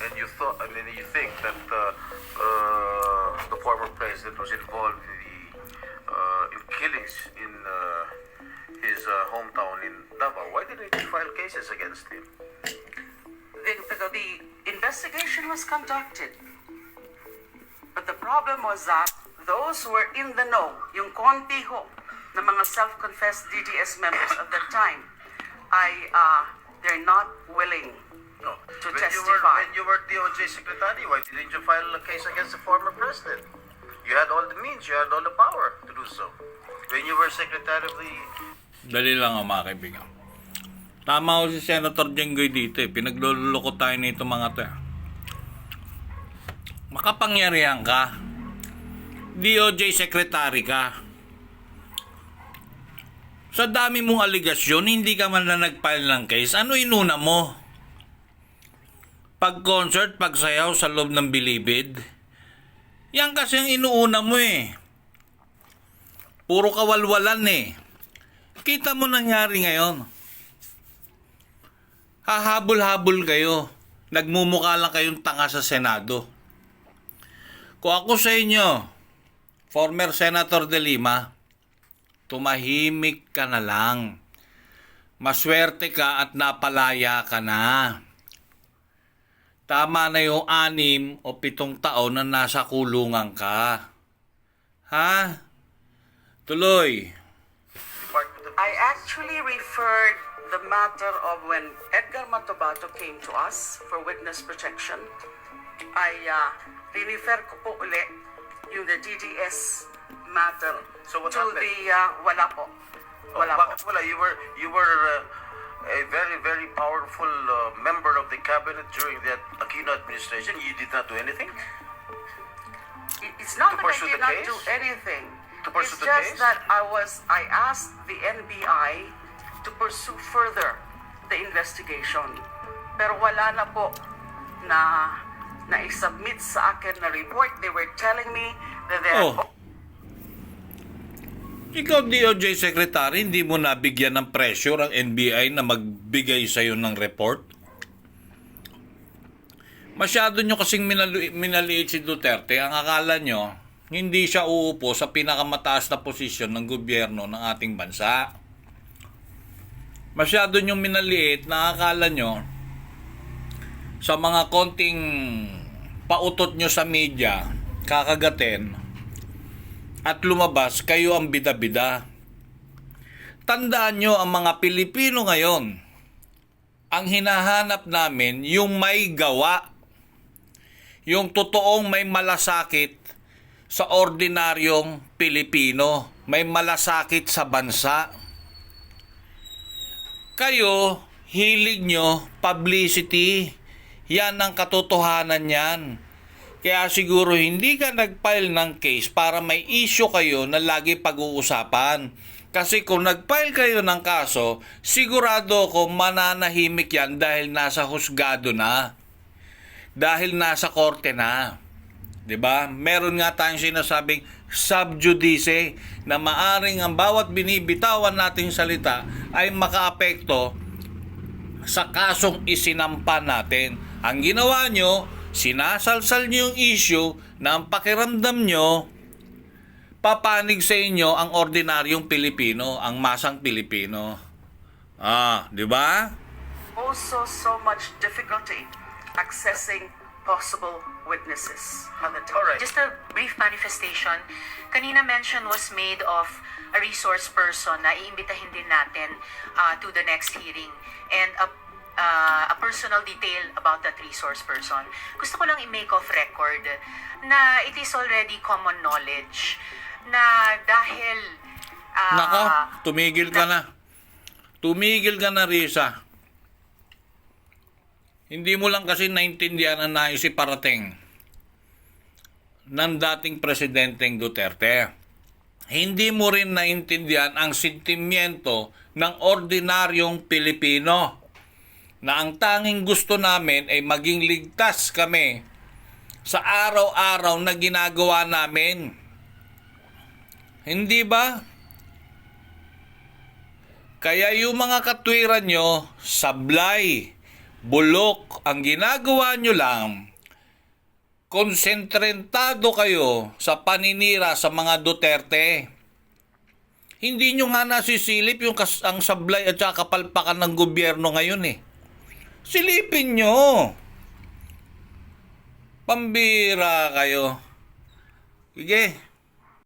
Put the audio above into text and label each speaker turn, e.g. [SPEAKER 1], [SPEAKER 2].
[SPEAKER 1] and you thought, and then you think that the former president was involved in killings in his hometown in Davao, why didn't you file cases against him?
[SPEAKER 2] The investigation was conducted. But the problem was that those who were in the know, yung konti ho na mga self-confessed DDS members at that time, they're not willing
[SPEAKER 1] No.
[SPEAKER 2] to
[SPEAKER 1] When
[SPEAKER 2] testify.
[SPEAKER 1] you were DOJ secretary, why didn't you file a case against the former president? You had all the means, you had all the power to do so. When you were secretary of the...
[SPEAKER 3] Dali lang ang mga kaibigan. Tama ko si Senator Jenggoy dito eh. Pinagluloko tayo nito mga to. Makapangyarihan ka. DOJ secretary ka. Sa dami mong aligasyon, hindi ka man na nag-file ng case. Ano inuna mo? Pag-concert, pagsayaw sa loob ng bilibid? Yan kasi ang inuuna mo eh. Puro kawalwalan eh. Kita mo nangyari ngayon. Hahabol-habol kayo. Nagmumukha lang kayong tanga sa Senado. Kung ako sa inyo, former Senator De Lima, tumahimik ka na lang. Maswerte ka at napalaya ka na. Tama na yung 6 o 7 taon na nasa kulungan ka. Ha? Tuloy.
[SPEAKER 2] I actually referred the matter of when Edgar Matobato came to us for witness protection. Refer ko po uli yung the DDS matter
[SPEAKER 1] So what
[SPEAKER 2] to
[SPEAKER 1] happened?
[SPEAKER 2] wala po. Wala po.
[SPEAKER 1] Bakit wala? You were a very, very powerful member of the cabinet during that Aquino administration. You did not do anything?
[SPEAKER 2] It's not
[SPEAKER 1] To
[SPEAKER 2] that I
[SPEAKER 1] pursue
[SPEAKER 2] did
[SPEAKER 1] the
[SPEAKER 2] not
[SPEAKER 1] case?
[SPEAKER 2] do anything.
[SPEAKER 1] To pursue
[SPEAKER 2] It's
[SPEAKER 1] the
[SPEAKER 2] just
[SPEAKER 1] case?
[SPEAKER 2] that I asked the NBI to pursue further the investigation. Pero wala na po na i-submit sa akin na report. They were telling me that they
[SPEAKER 3] Oh. Ikaw, DOJ Secretary, hindi mo nabigyan ng pressure ang NBI na magbigay sa'yo ng report? Masyado nyo kasing minaliit si Duterte. Ang akala nyo, hindi siya uupo sa pinakamataas na posisyon ng gobyerno ng ating bansa. Masyado nyo minaliit na akala nyo sa mga konting pautot nyo sa media, kakagatin, at lumabas, kayo ang bida-bida. Tandaan nyo ang mga Pilipino ngayon. Ang hinahanap namin, yung may gawa. Yung totoong may malasakit sa ordinaryong Pilipino. May malasakit sa bansa. Kayo, hilig nyo, publicity. Yan ang katotohanan yan. Kaya siguro hindi ka nag-file ng case para may issue kayo na lagi pag-uusapan. Kasi kung nag-file kayo ng kaso, sigurado ko mananahimik yan dahil nasa husgado na. Dahil nasa korte na. 'Di ba? Meron nga tayong sinasabing sub judice na maaring ang bawat binibitawan nating salita ay makaapekto sa kasong isinampa natin. Ang ginawa nyo, sinasalsal nyo yung issue na ang pakiramdam nyo, papanig sa inyo ang ordinaryong Pilipino, ang masang Pilipino. Di ba?
[SPEAKER 2] also so much difficulty accessing possible witnesses.
[SPEAKER 1] All right.
[SPEAKER 4] Just a brief manifestation. Kanina mention was made of a resource person na iimbitahin din natin to the next hearing. And a personal detail about that resource person. Gusto ko lang i-make off record na it is already common knowledge na dahil...
[SPEAKER 3] Nako, tumigil ka na. Tumigil ka na, Risa. Hindi mo lang kasi naintindihan ang nais iparating ng dating Presidenteng Duterte. Hindi mo rin naintindihan ang sentimiento ng ordinaryong Pilipino na ang tanging gusto namin ay maging ligtas kami sa araw-araw na ginagawa namin. Hindi ba? Kaya yung mga katwiran nyo, sablay, bulok. Ang ginagawa nyo lang, konsentrentado kayo sa paninira sa mga Duterte. Hindi nyo nga nasisilip yung ang sablay at saka kapalpakan ng gobyerno ngayon eh. Silipin nyo. Pambira kayo. Sige.